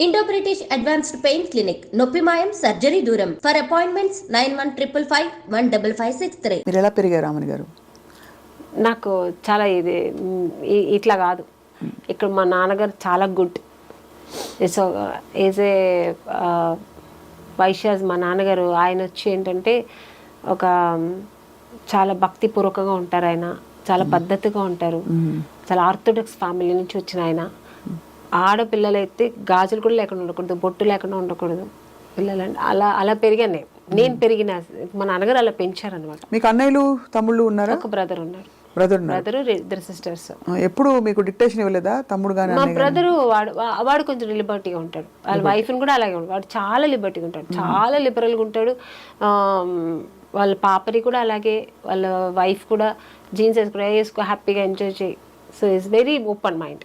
Indo British advanced pain clinic, నొప్పి మాయం, surgery దూరం. For appointments 9155515563. మీరు ఎలా పెరిగారు రామని గారు? నాకు చాలా ఇట్లా కాదు. ఇక్కడ మా నాన్నగారు చాలా good. So is a Vaishyas. మా నాన్నగారు ఆయన వచ్చి ఏంటంటే ఒక చాలా భక్తిపూర్వకంగా ఉంటారు. ఆయన చాలా పద్ధతిగా ఉంటారు. చాలా ఆర్థోడాక్స్ ఫ్యామిలీ నుంచి వచ్చిన ఆయన. ఆడపిల్లలైతే గాజులు కూడా లేకుండా ఉండకూడదు, బొట్టు లేకుండా ఉండకూడదు పిల్లలంటే. అలా పెరిగాను నేను పెరిగిన. మా నాన్నగారు అలా పెంచారనమాట. మీకు అన్నయ్యలు తమ్ముళ్ళు ఉన్నారా? ఒక బ్రదర్ ఉన్నారు. బ్రదర్ ఇద్దరు సిస్టర్స్. ఎప్పుడు మీకు డిక్టేషన్ ఇవ్వలేదా తమ్ముడు గానీ? మా బ్రదరు వాడు కొంచెం లిబర్టీగా ఉంటాడు. వాళ్ళ వైఫ్ని కూడా అలాగే ఉంటాడు. వాడు చాలా లిబర్టీగా ఉంటాడు, చాలా లిబరల్గా ఉంటాడు. వాళ్ళ పాపని కూడా అలాగే, వాళ్ళ వైఫ్ కూడా జీన్స్ వేసుకో హ్యాపీగా ఎంజాయ్ చేయి. So is very open mind.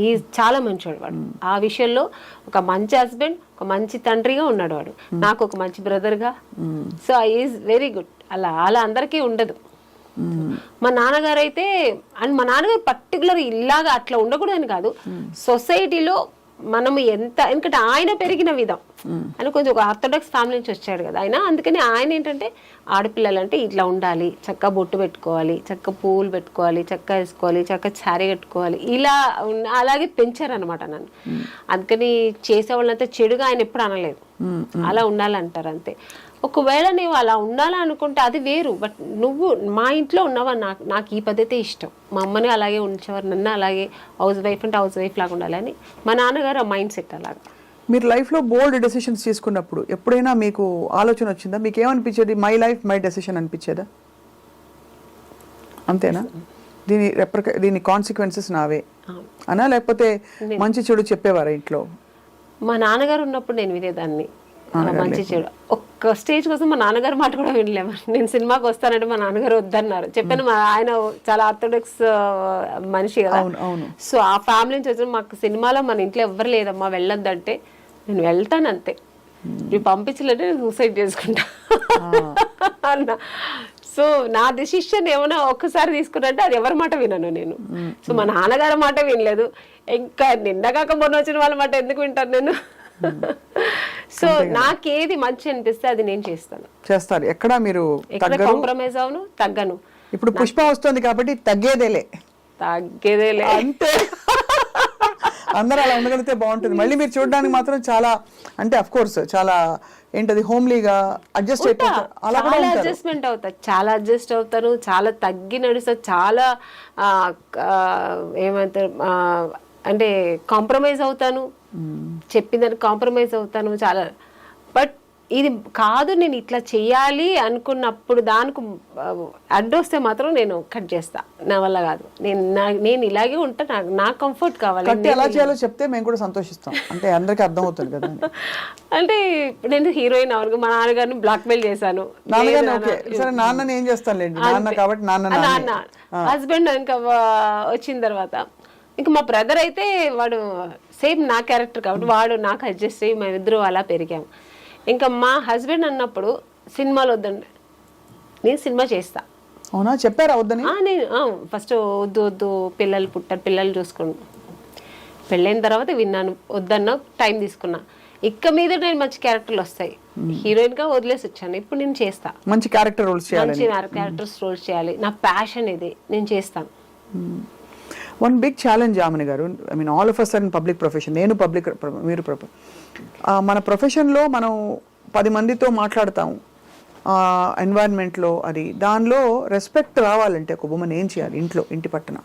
ఈ చాలా మంచివాడు వాడు. ఆ విషయంలో ఒక మంచి హస్బెండ్, ఒక మంచి తండ్రిగా ఉన్నాడు వాడు. నాకు ఒక మంచి బ్రదర్గా. So is very good. అలా అందరికీ ఉండదు. మా నాన్నగారు అయితే, అండ్ మా నాన్నగారు పర్టికులర్ ఇలాగా అట్లా ఉండకూడదని కాదు, సొసైటీలో మనము ఎందుకంటే ఆయన పెరిగిన విధం అని కొంచెం ఒక ఆర్థోడాక్స్ ఫ్యామిలీ నుంచి వచ్చాడు కదా ఆయన. అందుకని ఆయన ఏంటంటే ఆడపిల్లలంటే ఇట్లా ఉండాలి, చక్కగా బొట్టు పెట్టుకోవాలి, చక్కగా పువ్వులు పెట్టుకోవాలి, చక్కగా వేసుకోవాలి, చక్కగా శారీ కట్టుకోవాలి, అలాగే పెంచారనమాట నన్ను. అందుకని చేసేవాళ్ళంతా చెడుగా ఆయన ఎప్పుడు అనలేదు. అలా ఉండాలంటారు అంతే. ఒకవేళ నువ్వు అలా ఉండాలనుకుంటే అది వేరు. బట్ నువ్వు మా ఇంట్లో ఉన్నావా, నాకు ఈ పద్ధతే ఇష్టం. మా అమ్మని అలాగే ఉంచేవారు, నన్ను అలాగే. హౌస్ వైఫ్ అంటే హౌస్ వైఫ్ లాగా ఉండాలని మా నాన్నగారు ఆ మైండ్ సెట్ అలాగా. మీరు లైఫ్లో బోల్డ్ డెసిషన్స్ తీసుకున్నప్పుడు ఎప్పుడైనా మీకు ఆలోచన వచ్చిందా? మీకు ఏమనిపించేది? మై లైఫ్ మై డెసిషన్ అనిపించేదా? అంతేనా? దీని కాన్సిక్వెన్సెస్ నావే అనా, లేకపోతే మంచి చెడు చెప్పేవారా ఇంట్లో? మా నాన్నగారు ఉన్నప్పుడు నేను వినేదాన్ని మంచి చెడు. ఒక్క స్టేజ్ కోసం మా నాన్నగారు మాట కూడా వినలేము. నేను సినిమాకి వస్తానంటే మా నాన్నగారు వద్దన్నారు. చెప్పాను, ఆయన చాలా ఆర్థోడాక్స్ మనిషి కదా. సో ఆ ఫ్యామిలీ నుంచి వచ్చిన మాకు సినిమాలో మన ఇంట్లో ఎవ్వరు లేదమ్మా వెళ్ళొద్దంటే నేను వెళ్తాను అంతే. నువ్వు పంపించలేదంటే నేను సూసైడ్ చేసుకుంటా అన్న. సో నా డెసిషన్ ఏమైనా ఒక్కసారి తీసుకున్నట్టే అది ఎవరి మాట వినను నేను. సో మా నాన్నగారి మాట వినలేదు. ఇంకా నిన్నగాక మొన్న వచ్చిన వాళ్ళ మాట ఎందుకు వింటాను నేను? సో నాకేది మంచి అనిపిస్తే అది నేను చేస్తారు. ఎక్కడ మీరు కాంప్రమైజ్ అవును, తగ్గను. ఇప్పుడు పుష్ప వస్తుంది కాబట్టి తగ్గేదేలే అంతే. అందరూ అలా ఉండగలిగితే బాగుంటుంది. మళ్ళీ మీరు చూడడానికి మాత్రం చాలా, అంటే అఫ్ కోర్స్ చాలా ఏంటది హోమ్లీగా అడ్జస్ట్ అయిపోతారు. అలా కూడా చాలా అడ్జస్ట్ అవుతాను, చాలా తగ్గి నడుస్తారు, చాలా ఏమంటారు అంటే కాంప్రమైజ్ అవుతాను, చెప్పిందని కాంప్రమైజ్ అవుతాను చాలా. బట్ ఇది కాదు నేను ఇట్లా చెయ్యాలి అనుకున్నప్పుడు దానికి అడ్డొస్తే మాత్రం నేను కట్ చేస్తా. నా వల్ల కాదు, నేను ఇలాగే ఉంటా, నా కంఫర్ట్ కావాలి. ఎలా చేయాలో చెప్తే మేము కూడా సంతోషిస్తాం, అంటే అందరికీ అర్థం అవుతుంది కదా. అంటే నేను హీరోయిన్ అవరు మా నాన్నగారిని బ్లాక్ మెయిల్ చేశాను. సరే నాన్నని ఏం చేస్తానులేండి, నాన్న కాబట్టి నాన్న హస్బెండ్ ఇంకా వచ్చిన తర్వాత ఇంకా మా బ్రదర్ అయితే వాడు సేమ్ నా క్యారెక్టర్ కాబట్టి వాడు నాకు అడ్జస్ట్ అయ్యి మేమిద్దరు అలా పెరిగాము. ఇంకా మా హస్బెండ్ అన్నప్పుడు సినిమాలు వద్దండి, నేను సినిమా చేస్తా. అవునా, చెప్పారా వద్దని? నేను ఫస్ట్ వద్దు పిల్లలు పుట్టారు, పిల్లలు చూసుకోండి. పెళ్ళైన తర్వాత విన్నాను, వద్దన్నా టైం తీసుకున్నా. ఇక్క మీద నేను మంచి క్యారెక్టర్లు వస్తాయి, హీరోయిన్ గా వదిలేసి వచ్చాను. ఇప్పుడు నేను చేస్తా, మంచి క్యారెక్టర్ రోల్స్ చేయాలి, మంచి క్యారెక్టర్స్ రోల్స్ చేయాలి. నా ప్యాషన్ ఇది, నేను చేస్తాను. వన్ బిగ్ ఛాలెంజ్ యామిని గారు, I mean all of us are in public profession. నేను పబ్లిక్, మీరు మన ప్రొఫెషన్లో మనం 10 మందితో మాట్లాడతాం ఎన్వైరన్మెంట్లో. అది దానిలో రెస్పెక్ట్ రావాలంటే ఒక ఉమెన్ ఏం చేయాలి? ఇంటి పట్టున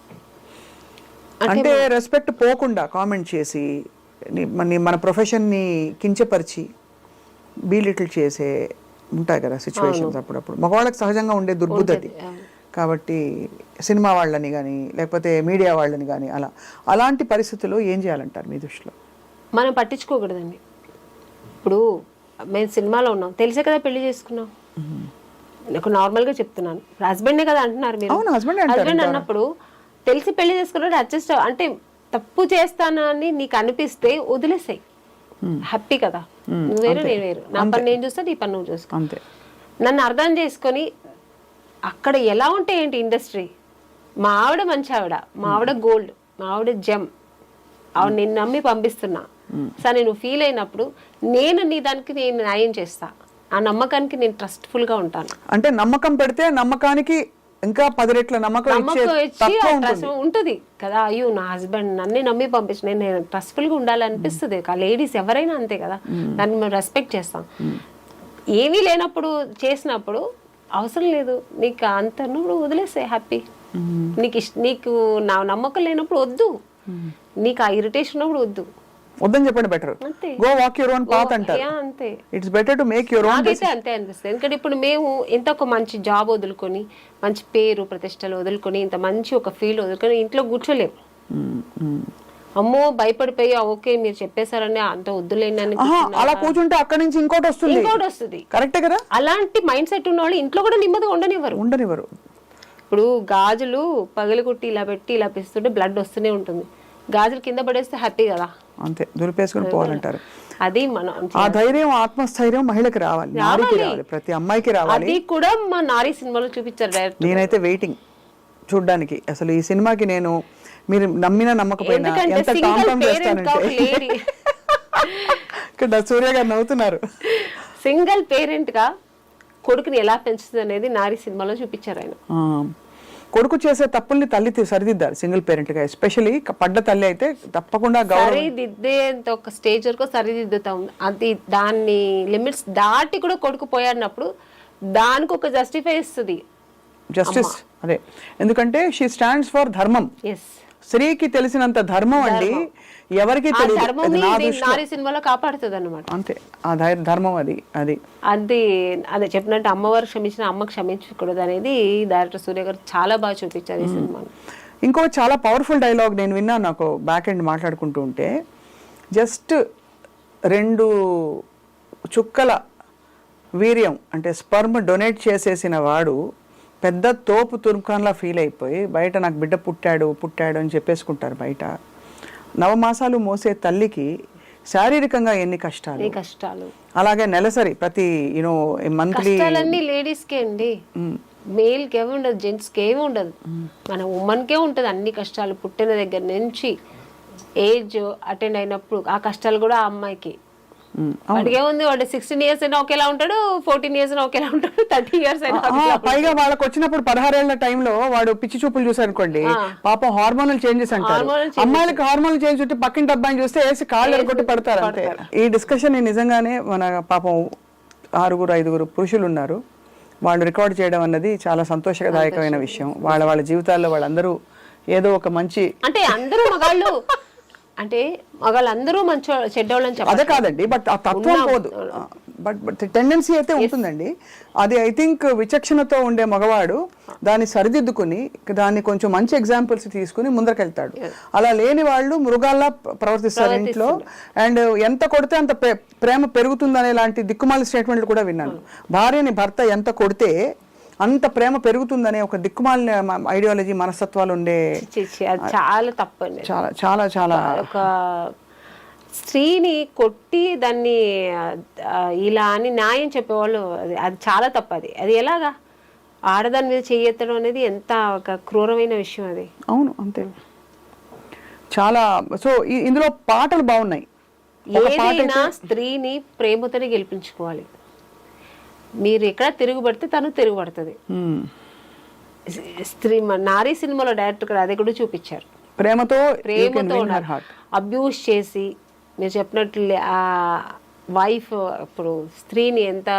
అంటే రెస్పెక్ట్ పోకుండా కామెంట్ చేసి మన ప్రొఫెషన్ని కించపరిచి బీలిటిల్ చేసే ఉంటాయి కదా సిచ్యువేషన్స్ అప్పుడప్పుడు. మగవాళ్ళకి సహజంగా ఉండే దుర్బుద్ధి అది. కాబట్టి సినిమా వాళ్ళని కానీ లేకపోతే మీడియా వాళ్ళని కానీ అలాంటి పరిస్థితుల్లో ఏం చేయాలంటారు మీ దృష్టిలో? మనం పట్టించుకోకూడదండి. ఇప్పుడు మేము సినిమాలో ఉన్నాం, తెలిసే కదా పెళ్లి చేసుకున్నాం. నాకు నార్మల్గా చెప్తున్నాను, హస్బెండే కదా అంటున్నారు మీరు. హస్బెండ్ అన్నప్పుడు తెలిసి పెళ్లి చేసుకున్నాడు, అడ్జస్ట్ అంటే తప్పు చేస్తానని నీకు అనిపిస్తే వదిలేసాయి, హ్యాపీ కదా. నువ్వు వేరు నేను వేరు, నా పని నేను చూస్తా, నీ పని నువ్వు చూసుకో. నన్ను అర్థం చేసుకొని అక్కడ ఎలా ఉంటే ఏంటి ఇండస్ట్రీ. మా ఆవిడ మంచి ఆవిడ, మా ఆవిడ గోల్డ్, మా ఆవిడ జెమ్, ఆవిడ నిన్ను నమ్మి పంపిస్తున్నా, సరే నువ్వు ఫీల్ అయినప్పుడు నేను నీ దానికి నేను న్యాయం చేస్తా, ఆ నమ్మకానికి నేను ట్రస్ట్ఫుల్గా ఉంటాను. అంటే నమ్మకం పెడితే నమ్మకానికి ఇంకా 10 రెట్ల నమ్మకం ట్రస్ట్ ఉంటుంది కదా. అయ్యో నా హస్బెండ్ నన్ను నమ్మి పంపించి నేను ట్రస్ట్ఫుల్గా ఉండాలనిపిస్తుంది. లేడీస్ ఎవరైనా అంతే కదా, దాన్ని మేము రెస్పెక్ట్ చేస్తాం. ఏమీ లేనప్పుడు చేసినప్పుడు అవసరం లేదు, నీకు అంత నువ్వు వదిలేస్తే హ్యాపీ. నీకు నా నమ్మకం లేనప్పుడు వద్దు, నీకు ఆ ఇరిటేషన్ ఉన్నప్పుడు వద్దు, వద్దని చెప్పండి. Better go walk your own path అంటారు. అంతే, it's better to make your own. నాకైతే అంతే అనిపిస్తుంది. ఎందుకంటే ఇప్పుడు మేము ఇంత ఒక మంచి జాబ్ వదులుకొని, మంచి పేరు ప్రతిష్టలు వదులుకొని, ఇంత మంచి ఒక ఫీల్ వదులుకొని ఇంట్లో కూర్చోలేము. అమ్మో భయపడిపోయి ఓకే మీరు చెప్పేశారని అంత వద్దులేనని అలా కూర్చుంటే అక్కడి నుంచి ఇంకోటి వస్తుంది. కరెక్టే కదా. అలాంటి మైండ్ సెట్ ఉన్న వాళ్ళు ఇంట్లో కూడా నెమ్మదిగా ఉండనివ్వరు. ఇప్పుడు గాజులు పగలగొట్టి ఇలా పెట్టి ఇలా పిస్తుంటే బ్లడ్ వస్తూనే ఉంటుంది. గాజులు కింద పడేస్తే హ్యాపీ కదా, అంతే దులిపేసుకుని పోవాలంటారు. అది మనం ఆ ధైర్యం ఆత్మస్థైర్యం మహిళకి రావాలి, నారికి రావాలి, ప్రతి అమ్మాయికి రావాలి. అది కూడా మా నారీ సినిమాలో చూపించారు డైరెక్ట్. నేనైతే వెయిటింగ్ చూడ్డానికి. అసలు ఈ సినిమాకి నేను మీరు నమ్మిన నమ్మకపోయినా ఎంత టామ్ చేస్తానంటే ఇక్కడ సూర్య గారు నవ్వుతున్నారు. సింగిల్ పేరెంట్ గా కొడుకుని ఎలా పెంచుతుంది అనేది నారీ సినిమాలో చూపించారు ఆయన. కొడుకు చేసే తప్పుల్ని తల్లి సరిదిద్దారు సింగిల్ పేరెంట్ గా. ఎస్పెషల్లీ పడ్డ తల్లి అయితే తప్పకుండా సరిదిద్దేంత ఒక స్టేజ్ వరకు సరిదిద్దుతాం. అది దాన్ని లిమిట్స్ దాటి కూడా కొడుకు పోయాడినప్పుడు దానికి ఒక జస్టిఫై ఇస్తుంది జస్టిస్. అదే ఎందుకంటే షీ స్టాండ్స్ ఫర్ ధర్మం. స్త్రీకి తెలిసినంత ధర్మం అండి ఎవరికి నారీ సినిమాలో కాపాడుతుంది అనమాట. అంతే, ఆ ధర్మం అది అది అదే చెప్పినట్టు అమ్మవారు క్షమించిన అమ్మ క్షమించకూడదు అనేది డైరెక్టర్ సూర్య గారు చాలా బాగా చూపించారు ఈ సినిమాలో. ఇంకో చాలా పవర్ఫుల్ డైలాగ్ నేను విన్నాను. నాకు బ్యాక్ ఎండ్ మాట్లాడుకుంటూ ఉంటే, జస్ట్ 2 చుక్కల వీర్యం అంటే స్పర్మ్ డొనేట్ చేసేసిన వాడు పెద్ద తోపు తుర్కాన్లా ఫీల్ అయిపోయి బయట నాకు బిడ్డ పుట్టాడు అని చెప్పేసుకుంటారు బయట. 9 మాసాలు మోసే తల్లికి శారీరకంగా ఎన్ని కష్టాలు. అలాగే నెలసరి ప్రతి మంత్లీ లేడీస్ కే అండి, మేల్ కి ఏమి ఉండదు, జెంట్స్ కి ఏమి ఉండదు, మన ఉమెన్ కే ఉంటది అన్ని కష్టాలు. పుట్టిన దగ్గర నుంచి ఏజ్ అటెండ్ అయినప్పుడు ఆ కష్టాలు కూడా ఆ అమ్మాయికి. వాడికి ఏముంది, వాడు 16 years అయినా ఒకేలా ఉంటాడు, 14 years అయినా ఒకేలా ఉంటాడు, 30 years అయినా. పైగా వాళ్ళకి వచ్చినప్పుడు 16 ఏళ్ల టైంలో వాడు పిచ్చి చూపులు చూసారు అనుకోండి, పాపం హార్మోనల్ చేంజెస్ అంటారు. అమ్మాయిలకి హార్మోనల్ చేంజ్ ఉంటే పక్కింటి అబ్బాయిని చూస్తే వేసి కాళ్ళు ఎరగొట్టి పడతారు అంతే. ఈ డిస్కషన్ నిజంగానే మన పాపం 6-5 పురుషులు ఉన్నారు, వాళ్ళు రికార్డ్ చేయడం అన్నది చాలా సంతోషదాయకమైన విషయం. వాళ్ళ జీవితాల్లో వాళ్ళందరూ ఏదో ఒక మంచి, అంటే అందరూ మగాళ్ళు అంటే మగాళ్ళందరూ మంచి చెడ్డోళ్ళని చెప్పాలి అదే కాదండి, బట్ ఆ తత్వం పోదు. బట్ టెండెన్సీ అయితే ఉంటుందండి. అది ఐ థింక్ విచక్షణతో ఉండే మగవాడు దాన్ని సరిదిద్దుకుని దాన్ని కొంచెం మంచి ఎగ్జాంపుల్స్ తీసుకుని ముందరకెళ్తాడు. అలా లేని వాళ్ళు మృగాల్లా ప్రవర్తిస్తారు ఇంట్లో. అండ్ ఎంత కొడితే అంత ప్రేమ పెరుగుతుందనే లాంటి దిక్కుమాలి స్టేట్మెంట్లు కూడా విన్నాను. భార్యని భర్త ఎంత కొడితే అంత ప్రేమ పెరుగుతుందనే ఒక దిక్కుమాలిన ఐడియాలజీ మనస్తత్వాలు ఉండే చాలా తప్పండి. చాలా చాలా చాలా ఒక స్త్రీని కొట్టి దాన్ని ఇలా అని న్యాయం చెప్పేవాళ్ళు, అది చాలా తప్పు. అది ఎలాగా ఆడదాని మీద చేయెత్తడం అనేది ఎంత ఒక క్రూరమైన విషయం అది. అవును అంతే, చాలా. సో ఇందులో పాటలు బాగున్నాయి. ఏదైనా స్త్రీని ప్రేమతోనే గెలిపించుకోవాలి. మీరు ఎక్కడ తిరుగుబడితే తను తిరుగుబడుతుంది. స్త్రీ నారీ సినిమాలో డైరెక్టర్ గారు అది కూడా చూపించారు. ప్రేమతో అబ్యూస్ చేసి మీరు చెప్పినట్లు ఆ వైఫ్ ఇప్పుడు స్త్రీని ఎంత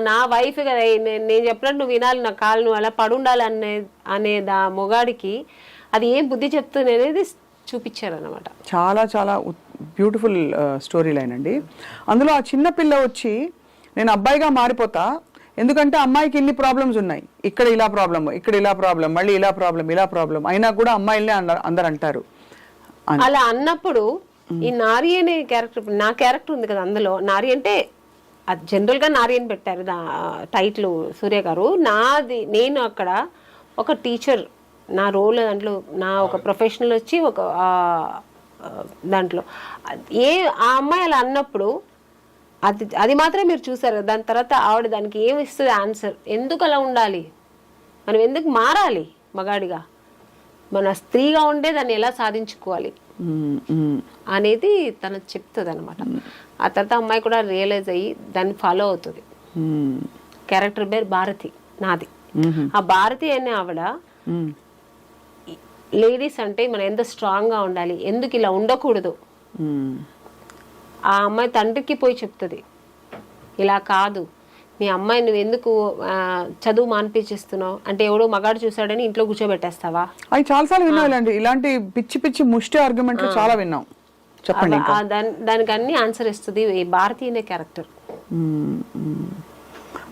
నా వైఫ్ కదా, నేను చెప్పినట్టు నువ్వు వినాలి, నా కాళ్ళు నువ్వు అలా పడుండాలి అనే మొగాడికి అది ఏం బుద్ధి చెప్తుంది అనేది చూపించారు అనమాట. చాలా చాలా బ్యూటిఫుల్ స్టోరీ లైన్ అండి. అందులో ఆ చిన్న పిల్ల వచ్చి నేను అబ్బాయిగా మారిపోతా, ఎందుకంటే అమ్మాయికి ఇన్ని ప్రాబ్లమ్స్ ఉన్నాయి, ఇక్కడ ఇలా ప్రాబ్లం, ఇక్కడ ఇలా ప్రాబ్లం, మళ్ళీ ఇలా ప్రాబ్లం అయినా కూడా అమ్మాయిలనే అందరు అంటారు. అలా అన్నప్పుడు ఈ నారీ అనే క్యారెక్టర్, నా క్యారెక్టర్ ఉంది కదా అందులో, నారీ అంటే అది జనరల్గా నారీ అని పెట్టారు టైటిల్ సూర్య గారు. నేను అక్కడ ఒక టీచర్, నా రోల్ దాంట్లో నా ఒక ప్రొఫెషనల్ వచ్చి ఒక దాంట్లో ఆ అమ్మాయి అలా అన్నప్పుడు అది మాత్రమే మీరు చూసారు. దాని తర్వాత ఆవిడ దానికి ఏమి ఇస్తుంది ఆన్సర్, ఎందుకు అలా ఉండాలి, మనం ఎందుకు మారాలి మగాడిగా, మన స్త్రీగా ఉండే దాన్ని ఎలా సాధించుకోవాలి, అనేది తను చెప్తుంది అనమాట. ఆ తర్వాత అమ్మాయి కూడా రియలైజ్ అయ్యి దాన్ని ఫాలో అవుతుంది. క్యారెక్టర్ పేరు భారతి నాది. ఆ భారతి అనే ఆవిడ లేడీస్ అంటే మనం ఎంత స్ట్రాంగ్ గా ఉండాలి, ఎందుకు ఇలా ఉండకూడదు. ఆ అమ్మాయి తండ్రికి పోయి చెప్తుంది, ఇలా కాదు మీ అమ్మాయి నువ్వు ఎందుకు చదువు మానిపించేస్తున్నావు అంటే, ఎవడో మగాడు చూసాడని ఇంట్లో కూర్చోబెట్టేస్తావా. అవి చాలాసార్లు విన్నాం ఇలాంటి పిచ్చి పిచ్చి ముష్టి ఆర్గ్యుమెంట్లు చాలా విన్నాం. చెప్పండి. దానికి అన్ని ఆన్సర్ ఇస్తుంది ఈ భారతి అనే క్యారెక్టర్.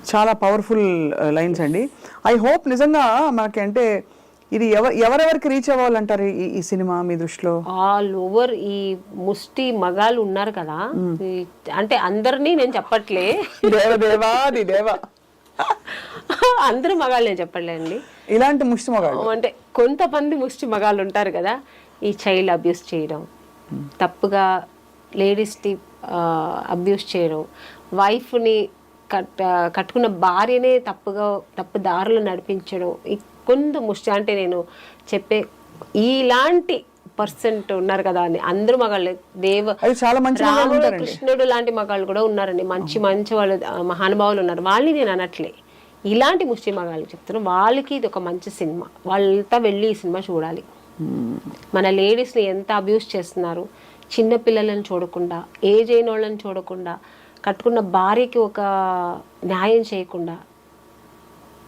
చాలా పవర్ఫుల్ లైన్స్ అండి. ఐ హోప్ నిజంగా మనకి అంటే ఇది ఎవరెవరికి రీచ్ అవ్వాలంటారు ఈ సినిమా మీ దృష్టిలో? ఆల్ ఓవర్ ఈ ముష్టి మగాళ్ళు ఉన్నారు కదా, అంటే అందరినీ నేను చెప్పట్లే, అందరూ మగాళ్ళు నేను చెప్పట్లేండి, ఇలాంటి ముష్టి మగాళ్ళు అంటే కొంతమంది ముష్టి మగాళ్ళు ఉంటారు కదా, ఈ చైల్డ్ అబ్యూస్ చేయడం, తప్పుగా లేడీస్ని అబ్యూస్ చేయడం, వైఫ్ని కట్టుకున్న భార్యనే తప్పు దారులు నడిపించడం, కొంత ముష్టి అంటే నేను చెప్పే ఇలాంటి పర్సెంట్ ఉన్నారు కదా అని. అందరూ మగాళ్ళు, రాముడు కృష్ణుడు లాంటి మగాళ్ళు కూడా ఉన్నారండి, మంచి వాళ్ళు మహానుభావులు ఉన్నారు, వాళ్ళని నేను అనట్లే, ఇలాంటి ముష్టి మగాళ్ళు చెప్తున్నాను. వాళ్ళకి ఇది ఒక మంచి సినిమా, వాళ్ళతో వెళ్ళి ఈ సినిమా చూడాలి. మన లేడీస్ని ఎంత అబ్యూస్ చేస్తున్నారు, చిన్న పిల్లలను చూడకుండా, ఏజ్ అయిన వాళ్ళని చూడకుండా, కట్టుకున్న భార్యకి ఒక న్యాయం చేయకుండా,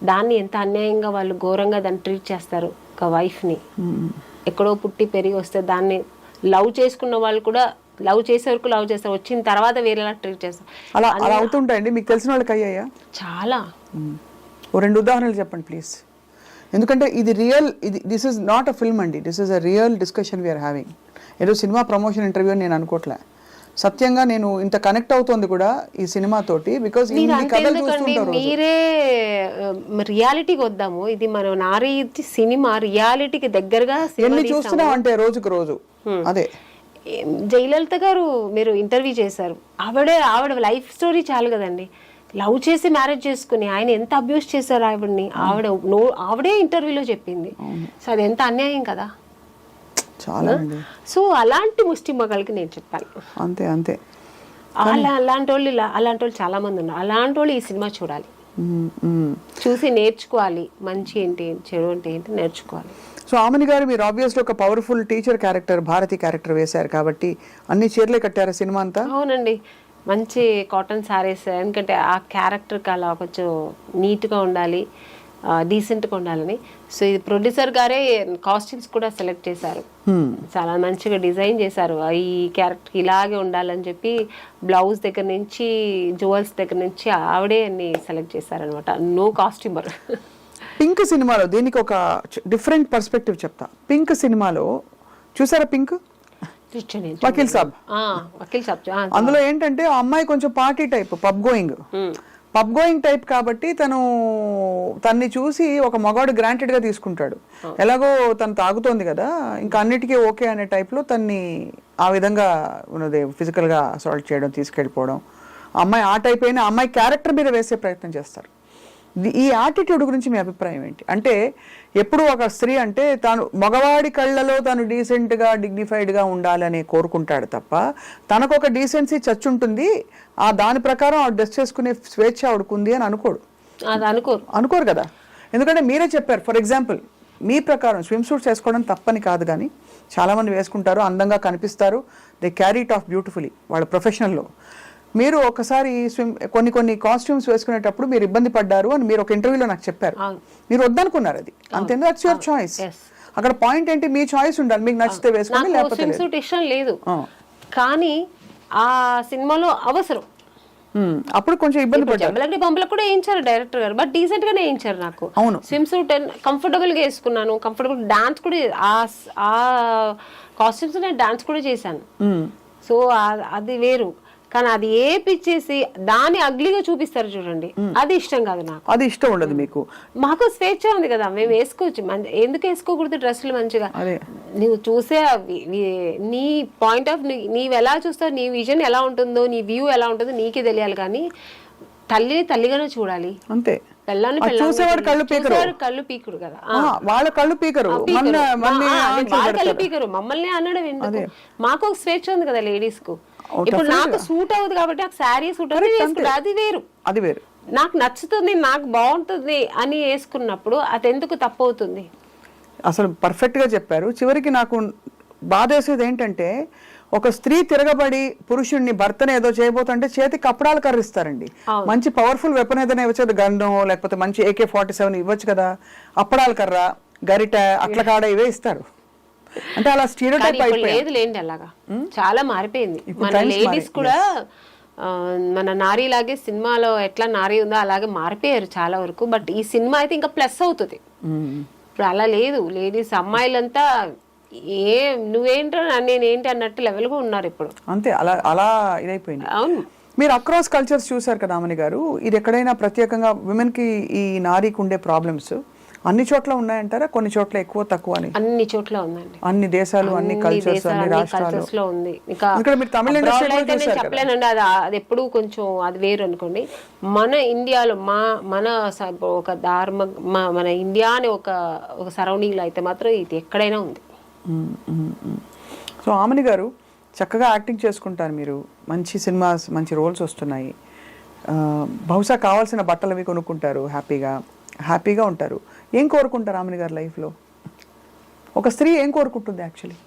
దాన్ని ఎంత అన్యాయంగా వాళ్ళు ఘోరంగా దాన్ని ట్రీట్ చేస్తారు. ఒక వైఫ్ని ఎక్కడో పుట్టి పెరిగి వస్తే దాన్ని లవ్ చేసుకున్న వాళ్ళు కూడా లవ్ చేసే వరకు లవ్ చేస్తారు, వచ్చిన తర్వాత వేరేలా ట్రీట్ చేస్తారు. అలా అవుతుంటాయండి. మీకు తెలిసిన వాళ్ళకి అయ్యాయా? చాలా. ఓ 2 ఉదాహరణలు చెప్పండి ప్లీజ్. ఎందుకంటే ఇది real, this is not a film అండి, this is a real discussion we are having. ఏదో సినిమా ప్రమోషన్ ఇంటర్వ్యూ అని నేను అనుకోవట్లే, సత్యంగా నేను ఇంత కనెక్ట్ అవుతోంది కూడా ఈ సినిమా తోటి, బికాజ్ మీరే రియాలిటీకి వద్దాము, ఇది మనం నారీ సినిమా రియాలిటీకి దగ్గరగా ఎన్ని చూస్తున్నాం అంటే రోజుకు రోజు. అదే జయలలిత గారు మీరు ఇంటర్వ్యూ చేశారు, ఆవిడ లైఫ్ స్టోరీ చాలు కదండి. లవ్ చేసి మ్యారేజ్ చేసుకుని ఆయన ఎంత అబ్యూస్ చేశారు ఆవిడని, ఆవిడే ఇంటర్వ్యూలో చెప్పింది. సో అది ఎంత అన్యాయం కదా. చాలా. సో అలాంటి ముష్టి మగాళ్ళకి నేను చెప్పాను. అంతే అంతే. అలాంటి వాళ్ళు చాలా మంది ఉన్నారు. అలాంటి వాళ్ళు ఈ సినిమా చూడాలి, చూసి నేర్చుకోవాలి. మంచి ఏంటి, చెడు అంటే ఏంటి నేర్చుకోవాలి. సో ఆమని గారు, మీరు ఆబ్వియస్లీ ఒక powerful teacher character, Bharati character వేశారు కాబట్టి అన్ని చీరలే కట్టారా సినిమా అంతా? అవునండి, మంచి కాటన్ శారీస్, ఎందుకంటే ఆ క్యారెక్టర్కి అలా కొంచెం నీట్గా ఉండాలి, డీసెంట్గా ఉండాలని. సో ఇది ప్రొడ్యూసర్ గారే కాస్ట్యూమ్స్ కూడా సెలెక్ట్ చేశారు, చాలా మంచిగా డిజైన్ చేశారు. ఈ క్యారెక్టర్ ఇలాగే ఉండాలని చెప్పి బ్లౌజ్ దగ్గర నుంచి జ్యువెల్స్ దగ్గర నుంచి ఆవిడే అన్ని సెలెక్ట్ చేశారనమాట. No costumer. పింక్ సినిమాలో దీనికి ఒక డిఫరెంట్ పర్స్పెక్టివ్ చెప్తా. పింక్ సినిమాలో చూసారా, పింక్ వకీల్ సాబ్, అందులో ఏంటంటే ఆ అమ్మాయి కొంచెం party type, pub going type కాబట్టి తన్ని చూసి ఒక మగాడు గ్రాంటెడ్ గా తీసుకుంటాడు. ఎలాగో తను తాగుతోంది కదా, ఇంకా అన్నిటికీ ఓకే అనే టైప్ లో తన్ని ఆ విధంగా ఉన్నది ఫిజికల్ గా అసాల్ట్ చేయడం, తీసుకెళ్ళిపోవడం. అమ్మాయి ఆ టైప్ అయినా అమ్మాయి క్యారెక్టర్ మీద వేసే ప్రయత్నం చేస్తారు. ఈ యాటిట్యూడ్ గురించి మీ అభిప్రాయం ఏంటి? అంటే ఎప్పుడు ఒక స్త్రీ అంటే తాను మగవాడి కళ్ళలో తాను డీసెంట్గా డిగ్నిఫైడ్గా ఉండాలని కోరుకుంటాడు తప్ప, తనకు ఒక డీసెన్సీ చచ్చుంటుంది, ఆ దాని ప్రకారం ఆవిడ డ్రెస్ చేసుకునే స్వేచ్ఛ ఆవిడకుంది అని అనుకోరు కదా. ఎందుకంటే మీరే చెప్పారు, ఫర్ ఎగ్జాంపుల్ మీ ప్రకారం స్విమ్ సూట్స్ వేసుకోవడం తప్పని కాదు, కానీ చాలామంది వేసుకుంటారు, అందంగా కనిపిస్తారు, they carry it of beautifully వాళ్ళ ప్రొఫెషనల్లో. మీరు ఒకసారి కొన్ని కాస్ట్యూమ్స్ వేసుకునేటప్పుడు మీరు ఇబ్బంది పడ్డారు అని మీరు ఒక ఇంటర్వ్యూలో నాకు చెప్పారు. మీరు వద్దనుకున్నారు, అది అంతేందుకు, దట్స్ యువర్ చాయిస్. అక్కడ పాయింట్ ఏంటి, మీ చాయిస్ ఉండాలి, మీకు నచ్చితే వేసుకోండి, లేకపోతే ఇష్టం లేదు. కానీ ఆ సినిమాలో అవసరం, అప్పుడు కొంచెం ఇబ్బంది పడ్డారు. బొమ్మలకు కూడా వేయించారు డైరెక్టర్ గారు, బట్ డీసెంట్ గానే వేయించారు. నాకు స్విమ్ సూట్ కంఫర్టబుల్ గా వేసుకున్నాను, కంఫర్టబుల్ డాన్స్ కూడా, ఆ కాస్ట్యూమ్స్ నేను డాన్స్ కూడా చేశాను. సో అది వేరు. కానీ అది ఏపిచ్చేసి దాన్ని అగ్లీగా చూపిస్తారు చూడండి, అది ఇష్టం కాదు నాకు. అది ఇష్టం ఉండదు మీకు. మాకు స్వేచ్ఛ ఉంది కదా, మేము వేసుకోవచ్చు. ఎందుకు వేసుకోకూడదు డ్రెస్సులు మంచిగా? నువ్వు చూసే నీ పాయింట్ ఆఫ్ నీవు ఎలా చూస్తావు, నీ విజన్ ఎలా ఉంటుందో, నీ వ్యూ ఎలా ఉంటుందో నీకే తెలియాలి. కానీ తల్లిని తల్లిగానే చూడాలి. అంతే. పెళ్ళాన్ని ఆ చూసేవాడు కళ్ళు పీకరు. కళ్ళు పీకుడు కదా, వాళ్ళ కళ్ళు పీకరు, వాళ్ళ కళ్ళు పీకరు, మమ్మల్ని అనడం ఎందుకు? మాకు ఒక స్వేచ్ఛ ఉంది కదా లేడీస్ కు. ఇప్పుడు నాకు సూట్ అవుతుంది కాబట్టి ఆ శారీ సూట్ అవుతుంది, అది వేరు. అది వేరు. నాకు నచ్చుతుంది, నాకు బాగుంటుంది అని వేసుకున్నప్పుడు అది ఎందుకు తప్పు అవుతుంది? అసలు పర్ఫెక్ట్ గా చెప్పారు. చివరికి నాకు బాధేసేది ఏంటంటే, ఒక స్త్రీ తిరగబడి పురుషుణ్ణి భర్తను ఏదో చేయబోతుంటే చేతి కప్పడాలు కర్రిస్తారండి. మంచి పవర్ఫుల్ వెపన్ ఏదైనా ఇవ్వచ్చు, గన్ను లేకపోతే మంచి AK-47 ఇవ్వచ్చు కదా, అప్పడాల కర్ర, గరిట, అట్ల కాడ ఇవే ఇస్తారు. అంటే అలా స్టీరియోటైప్ అయిపోయింది. లేదు లేండి, అలాగా చాలా మారిపోయింది. మన లేడీస్ కూడా మన నారీలాగే సినిమాలో ఎట్లా నారీ ఉందో అలాగే మారిపోయారు చాలా వరకు. బట్ ఈ సినిమా అయితే ఇంకా ప్లస్ అవుతుంది. ఇప్పుడు అలా లేదు, లేడీస్ అమ్మాయిలంతా నువ్వేంటో నేనేంటి అన్నట్టు లెవెల్గా ఉన్నారు ఇప్పుడు. అంతే, అలా అలా ఇదైపోయింది. అవును. మీరు అక్రాస్ కల్చర్స్ చూసారు కదా అమని గారు, ఇది ఎక్కడైనా ప్రత్యేకంగా విమెన్ కి ఈ నారీకి ఉండే ప్రాబ్లమ్స్ అన్ని చోట్ల ఉన్నాయంటారా? కొన్ని చోట్ల ఎక్కువ తక్కువ అని? అన్ని చోట్ల ఉందండి, అన్ని దేశాలు, అన్ని కల్చర్స్, అన్ని రాష్ట్రాల్లో ఉంది. ఇక్కడ మీరు తమిళ ఇండస్ట్రీ అయితే నేను చెప్పలేనండి, అది ఎప్పుడు కొంచెం అది వేరు అనుకోండి. మన ఇండియాలో మన ఒక మన ఇండియా అని ఒక సరౌండింగ్ లో అయితే మాత్రం ఇది ఎక్కడైనా ఉంది. సో ఆమని గారు చక్కగా యాక్టింగ్ చేసుకుంటారు మీరు, మంచి సినిమాస్, మంచి రోల్స్ వస్తున్నాయి. బహుశా కావాల్సిన బట్టలు అవి కొనుక్కుంటారు, హ్యాపీగా ఉంటారు. ఏం కోరుకుంటారు ఆమని గారు లైఫ్లో? ఒక స్త్రీ ఏం కోరుకుంటుంది యాక్చువల్లీ?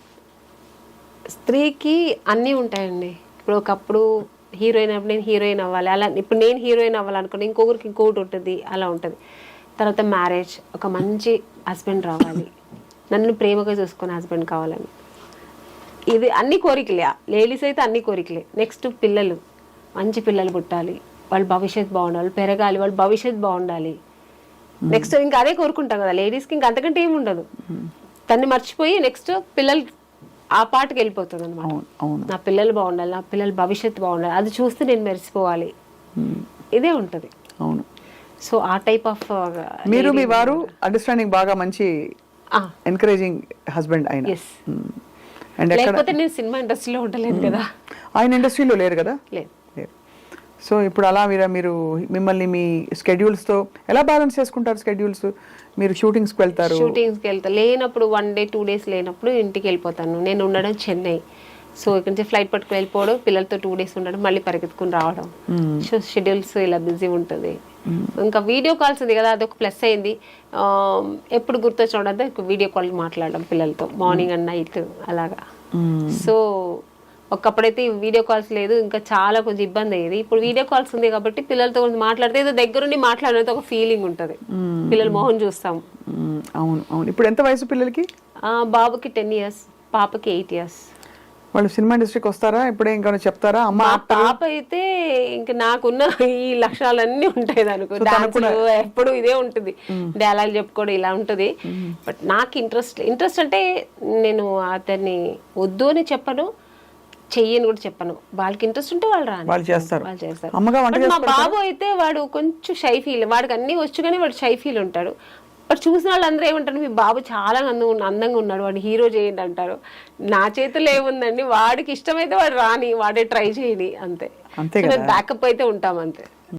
స్త్రీకి అన్నీ ఉంటాయండి. ఇప్పుడు ఒకప్పుడు హీరోయిన్ అప్పుడు నేను హీరోయిన్ అవ్వాలి, అలా ఇప్పుడు నేను హీరోయిన్ అవ్వాలనుకోండి, ఇంకొకరికి ఇంకొకటి ఉంటుంది, అలా ఉంటుంది. తర్వాత మ్యారేజ్, ఒక మంచి హస్బెండ్ రావాలి, నన్ను ప్రేమగా చూసుకునే హస్బెండ్ కావాలని, ఇది అన్ని కోరికలే. లేడీస్ అయితే అన్ని కోరికలే. నెక్స్ట్ పిల్లలు, మంచి పిల్లలు పుట్టాలి, వాళ్ళ భవిష్యత్తు బాగుండాలి, పెరగాలి, వాళ్ళ భవిష్యత్తు బాగుండాలి. నెక్స్ట్ ఇంకా అదే కోరుకుంటాం కదా లేడీస్కి, ఇంకా అంతకంటే ఏమి ఉండదు. తన్ని మర్చిపోయి నెక్స్ట్ పిల్లలు ఆ పాటకి వెళ్ళిపోతుంది అనమాట. నా పిల్లలు బాగుండాలి, నా పిల్లల భవిష్యత్తు బాగుండాలి, అది చూస్తే నేను మెరిసిపోవాలి, ఇదే ఉంటుంది. అవును. సో ఆ టైప్ ఆఫ్ మీరు మీ వారు అండర్స్టాండింగ్ బాగా మంచి ఎంకరేజింగ్ హస్బెండ్ అయిన. లేకపోతే నేను సినిమా ఇండస్ట్రీలో ఉండలేదు కదా. ఆయన ఇండస్ట్రీలో లేరు కదా? లేదు. సో ఇప్పుడు అలా మీరు మిమ్మల్ని మీ స్కెడ్యూల్స్తో ఎలా బ్యాలెన్స్ చేసుకుంటారు? స్కెడ్యూల్స్ మీరు షూటింగ్స్కి వెళ్తారు? షూటింగ్స్కి వెళ్తాను, లేనప్పుడు 1 day 2 days లేనప్పుడు ఇంటికి వెళ్ళిపోతాను. నేను ఉండడం చెన్నై, సో ఇక్కడ నుంచి ఫ్లైట్ పట్టుకు వెళ్ళిపోవడం, పిల్లలతో 2 days ఉండడం, మళ్ళీ పరిగెత్తుకుని రావడం. సో షెడ్యూల్స్ ఇలా బిజీ ఉంటుంది. ఇంకా వీడియో కాల్స్ ఉంది కదా, అదొక ప్లస్ అయింది. ఎప్పుడు గుర్తొచ్చినప్పుడంతా వీడియో కాల్ మాట్లాడడం పిల్లలతో, మార్నింగ్ అండ్ నైట్ అలాగా. సో ఒకప్పుడైతే వీడియో కాల్స్ లేదు, ఇంకా చాలా కొంచెం ఇబ్బంది అయ్యేది. ఇప్పుడు వీడియో కాల్స్ ఉంది కాబట్టి పిల్లలతో కొంచెం మాట్లాడితే ఏదో దగ్గరుండి మాట్లాడినంత ఒక ఫీలింగ్ ఉంటుంది, పిల్లల మొహం చూస్తాం. అవును అవును. ఇప్పుడు ఎంత వయసు పిల్లలకి? బాబుకి 10 years, పాపకి 8 years. వాళ్ళు సినిమా ఇండస్ట్రీకి వస్తారా? ఇప్పుడే ఇంకా చెప్తారా? అమ్మ పాప అయితే ఇంకా నాకున్న ఈ లక్షణాలన్నీ ఉంటాయి అనుకో, ఎప్పుడు ఇదే ఉంటుంది, డైలాగ్ చెప్పుకోవడం ఇలా ఉంటుంది. బట్ నాకు ఇంట్రెస్ట్ అంటే నేను అతన్ని వద్దు అని చెప్పను, చెయ్యని కూడా చెప్పను. వాళ్ళకి ఇంట్రెస్ట్ ఉంటే వాళ్ళు చేస్తారు. మా బాబు అయితే వాడు కొంచెం షై ఫీల్, వాడికి అన్ని వచ్చు కానీ వాడు షై ఫీల్ ఉంటాడు. బట్ చూసిన వాళ్ళందరూ ఏమంటారు, మీ బాబు చాలా అందంగా ఉన్నాడు, వాడు హీరో చేయండి అంటారు. నా చేతిలో ఏముందండి, వాడికి ఇష్టమైతే వాడు రాని, వాడే ట్రై చేయని, అంతే. బ్యాకప్ అయితే ఉంటాం అంతే.